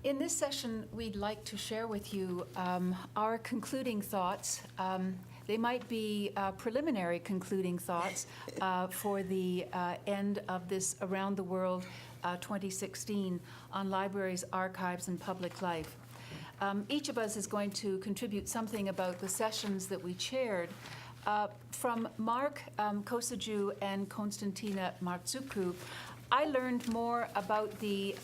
In this session, we'd like to share with you our concluding thoughts. They might be preliminary concluding thoughts for the end of this Around the World 2016 on libraries, archives, and public life. Each of us is going to contribute something about the sessions that we chaired. From Mark Kosaju and Konstantina Martsuku, I learned more about the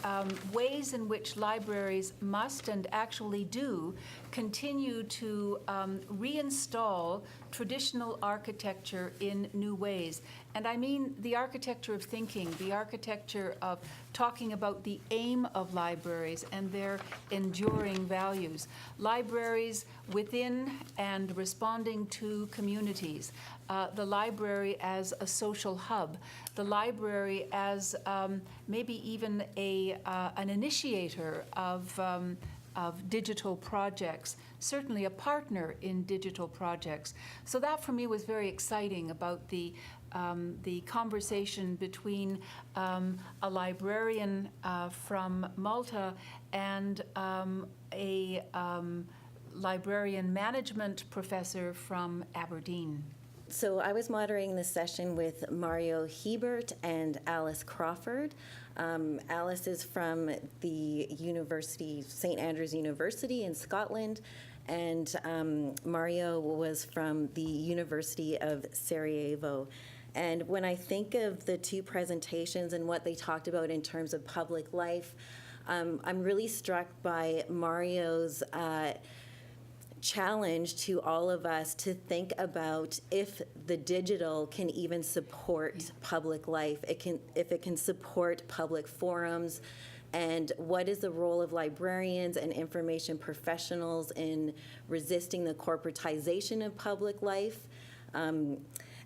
ways in which libraries must and actually do continue to reinstall traditional architecture in new ways. And I mean the architecture of thinking, the architecture of talking about the aim of libraries and their enduring values. Libraries within and responding to communities. The library as a social hub, the library as maybe even an initiator of digital projects, certainly a partner in digital projects. So that for me was very exciting about the conversation between a librarian from Malta and a librarian management professor from Aberdeen. So I was moderating this session with Mario Hebert and Alice Crawford. Alice is from the University, St. Andrews University in Scotland, and Mario was from the University of Sarajevo. And when I think of the two presentations and what they talked about in terms of public life, I'm really struck by Mario's challenge to all of us to think about if the digital can even support public life, if it can support public forums, and what is the role of librarians and information professionals in resisting the corporatization of public life.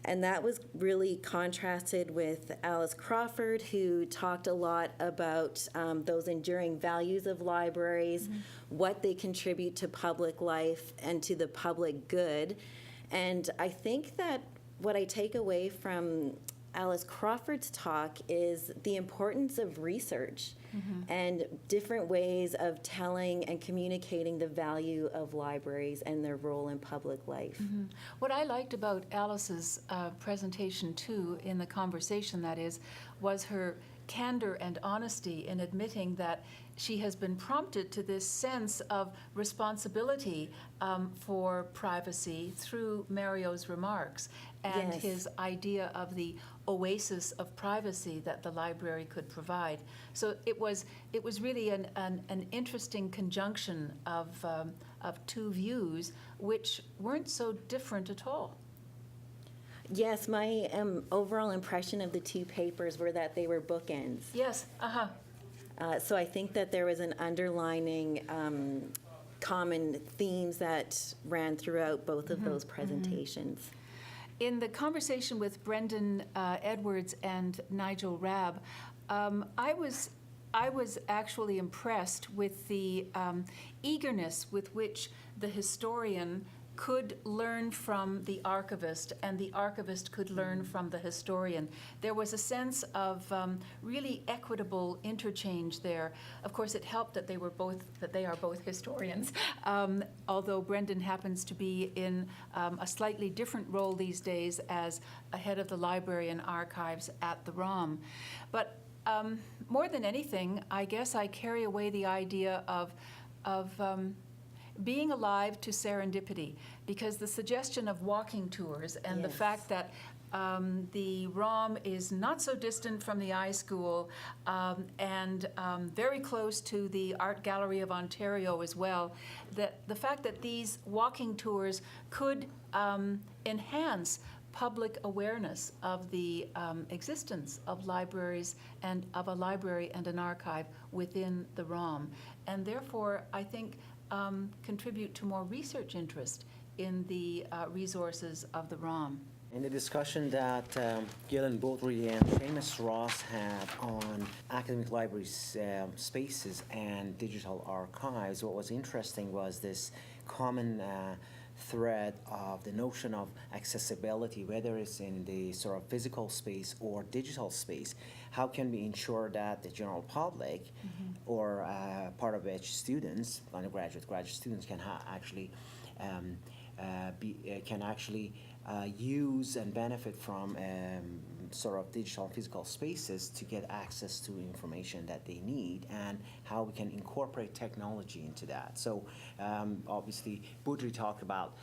And that was really contrasted with Alice Crawford, who talked a lot about those enduring values of libraries, what they contribute to public life and to the public good. And I think that what I take away from Alice Crawford's talk is the importance of research and different ways of telling and communicating the value of libraries and their role in public life. What I liked about Alice's presentation, too, in the conversation, that is, was her candor and honesty in admitting that she has been prompted to this sense of responsibility for privacy through Mario's remarks and his idea of the oasis of privacy that the library could provide. So it was really an interesting conjunction of two views which weren't so different at all. Yes, my overall impression of the two papers were that they were bookends. Yes, So I think that there was an underlining common themes that ran throughout both of those presentations. In the conversation with Brendan Edwards and Nigel Rabb, I was actually impressed with the eagerness with which the historian could learn from the archivist, and the archivist could learn from the historian. There was a sense of really equitable interchange there. Of course, it helped that they are both historians, although Brendan happens to be in a slightly different role these days as a head of the library and archives at the ROM. But more than anything, I guess I carry away the idea of being alive to serendipity, because the suggestion of walking tours and the fact that the ROM is not so distant from the iSchool and very close to the Art Gallery of Ontario as well, that the fact that these walking tours could enhance public awareness of the existence of libraries and of a library and an archive within the ROM, and therefore I think contribute to more research interest in the resources of the ROM. In the discussion that Gillian Botry and Seamus Ross had on academic libraries, spaces and digital archives, what was interesting was this common thread of the notion of accessibility, whether it's in the sort of physical space or digital space. How can we ensure that the general public, or part of which students, undergraduate, graduate students, can actually use and benefit from sort of digital and physical spaces to get access to information that they need, and how we can incorporate technology into that. So obviously, Boudry talked about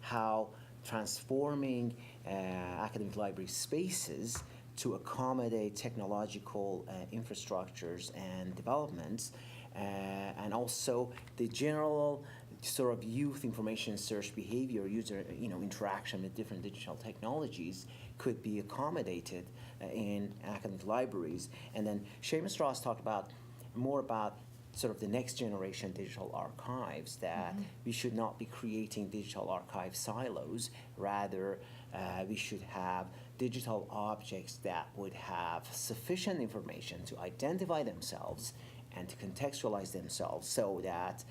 how transforming academic library spaces to accommodate technological infrastructures and developments, and also the general sort of youth information search behavior, user interaction with different digital technologies could be accommodated in academic libraries. And then Seamus Ross talked more about sort of the next generation digital archives, that we should not be creating digital archive silos. Rather, we should have digital objects that would have sufficient information to identify themselves and to contextualize themselves, so that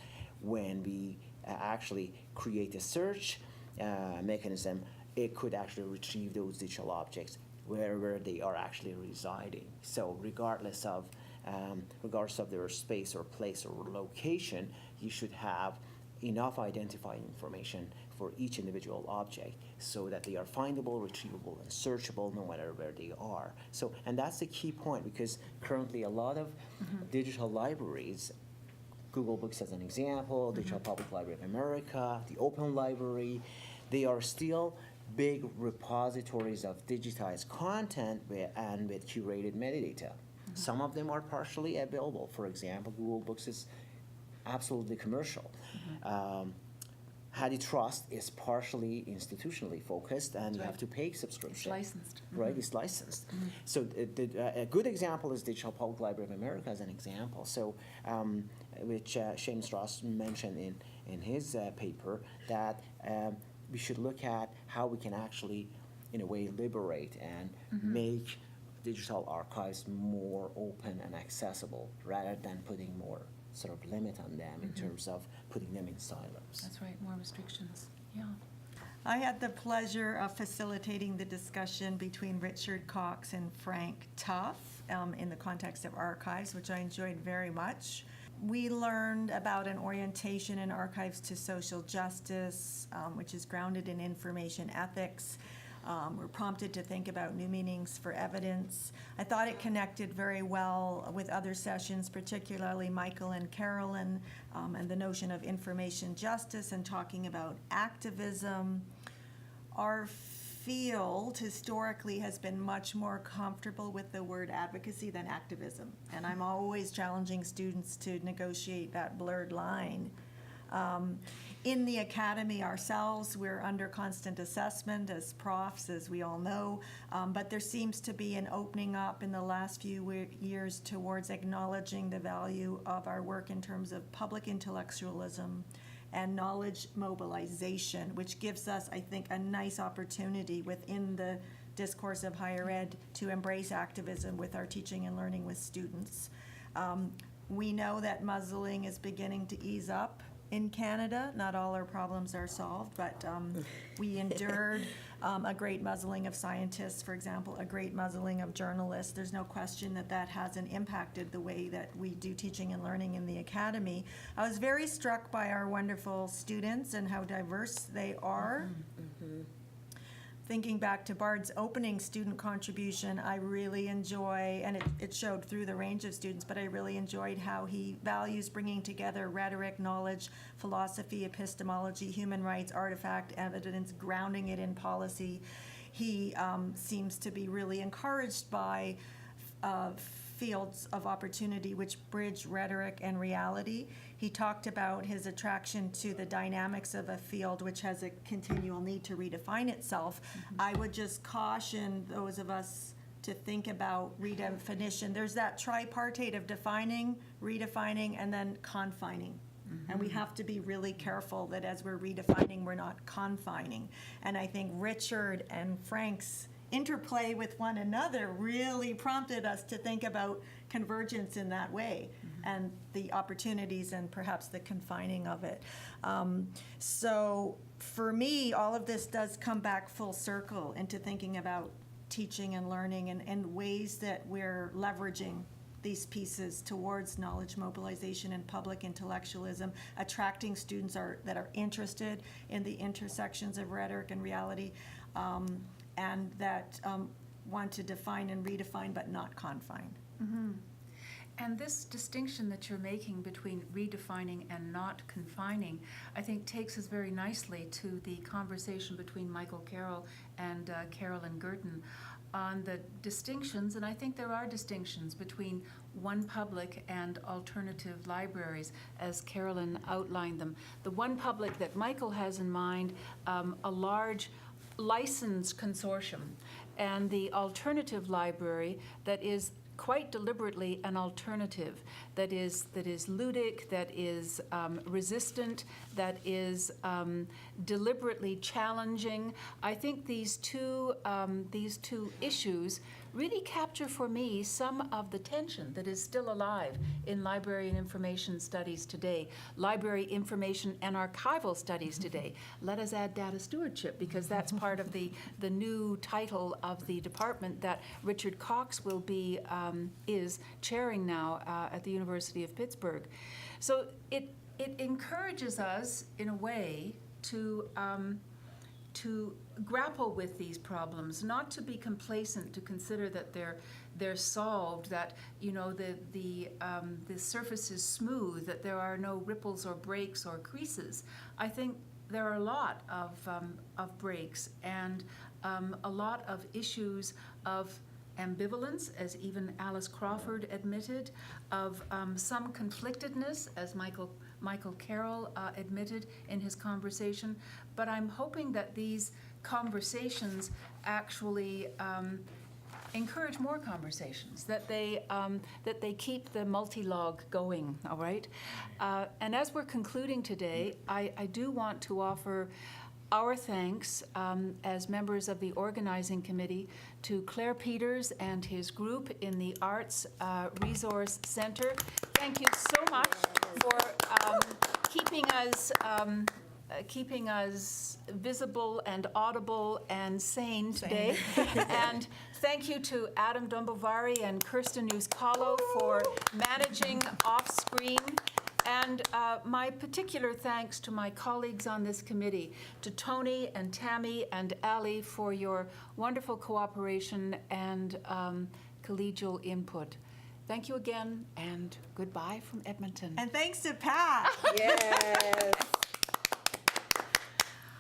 when we actually create a search mechanism, it could actually retrieve those digital objects wherever they are actually residing. So regardless of their space or place or location, you should have enough identifying information for each individual object, so that they are findable, retrievable, and searchable no matter where they are. So, and that's the key point, because currently a lot of digital libraries, Google Books as an example, Digital Public Library of America, the Open Library, they are still big repositories of digitized content with curated metadata. Some of them are partially available. For example, Google Books is absolutely commercial. Hadi Trust is partially institutionally focused, and you have to pay subscription. It's licensed. Right, it's licensed. So a good example is Digital Public Library of America as an example. So, which Seamus Ross mentioned in his paper, that we should look at how we can actually, in a way, liberate and make digital archives more open and accessible, rather than putting more sort of limit on them in terms of putting them in silos. That's right, more restrictions, yeah. I had the pleasure of facilitating the discussion between Richard Cox and Frank Tuff in the context of archives, which I enjoyed very much. We learned about an orientation in archives to social justice, which is grounded in information ethics. We're prompted to think about new meanings for evidence. I thought it connected very well with other sessions, particularly Michael and Carolyn, and the notion of information justice and talking about activism. Our field historically has been much more comfortable with the word advocacy than activism, and I'm always challenging students to negotiate that blurred line. In the academy ourselves, we're under constant assessment as profs, as we all know, but there seems to be an opening up in the last few years towards acknowledging the value of our work in terms of public intellectualism and knowledge mobilization, which gives us, I think, a nice opportunity within the discourse of higher ed to embrace activism with our teaching and learning with students. We know that muzzling is beginning to ease up in Canada. Not all our problems are solved, but we endured a great muzzling of scientists, for example, a great muzzling of journalists. There's no question that that hasn't impacted the way that we do teaching and learning in the academy. I was very struck by our wonderful students and how diverse they are. Thinking back to Bard's opening student contribution, I really enjoy, and it showed through the range of students, but I really enjoyed how he values bringing together rhetoric, knowledge, philosophy, epistemology, human rights, artifact, evidence, grounding it in policy. He seems to be really encouraged by fields of opportunity which bridge rhetoric and reality. He talked about his attraction to the dynamics of a field which has a continual need to redefine itself. I would just caution those of us to think about redefinition. There's that tripartite of defining, redefining, and then confining. And we have to be really careful that as we're redefining, we're not confining. And I think Richard and Frank's interplay with one another really prompted us to think about convergence in that way. and the opportunities and perhaps the confining of it. So for me, all of this does come back full circle into thinking about teaching and learning and ways that we're leveraging these pieces towards knowledge mobilization and public intellectualism, attracting students that are interested in the intersections of rhetoric and reality, and that want to define and redefine but not confine. And this distinction that you're making between redefining and not confining, I think takes us very nicely to the conversation between Michael Carroll and Carolyn Girton on the distinctions, and I think there are distinctions between one public and alternative libraries, as Carolyn outlined them. The one public that Michael has in mind, a large licensed consortium, and the alternative library that is quite deliberately an alternative, that is ludic, that is resistant, that is deliberately challenging. I think these two issues really capture for me some of the tension that is still alive in library and information studies today, library information and archival studies today. Let us add data stewardship, because that's part of the new title of the department that Richard Cox will be, is chairing now at the University of Pittsburgh. So it encourages us, in a way, to grapple with these problems, not to be complacent, to consider that they're solved, that the surface is smooth, that there are no ripples or breaks or creases. I think there are a lot of breaks and a lot of issues of ambivalence, as even Alice Crawford admitted, of some conflictedness, as Michael Carroll admitted in his conversation. But I'm hoping that these conversations actually encourage more conversations, that they keep the multi-log going, all right? And as we're concluding today, I do want to offer our thanks as members of the organizing committee to Claire Peters and his group in the Arts Resource Center. Thank you so much for keeping us visible and audible and sane today. And thank you to Adam Dombovari and Kirsten Nuskalo for managing off-screen. And my particular thanks to my colleagues on this committee, to Tony and Tammy and Ali for your wonderful cooperation and collegial input. Thank you again, and goodbye from Edmonton. And thanks to Pat. Yes.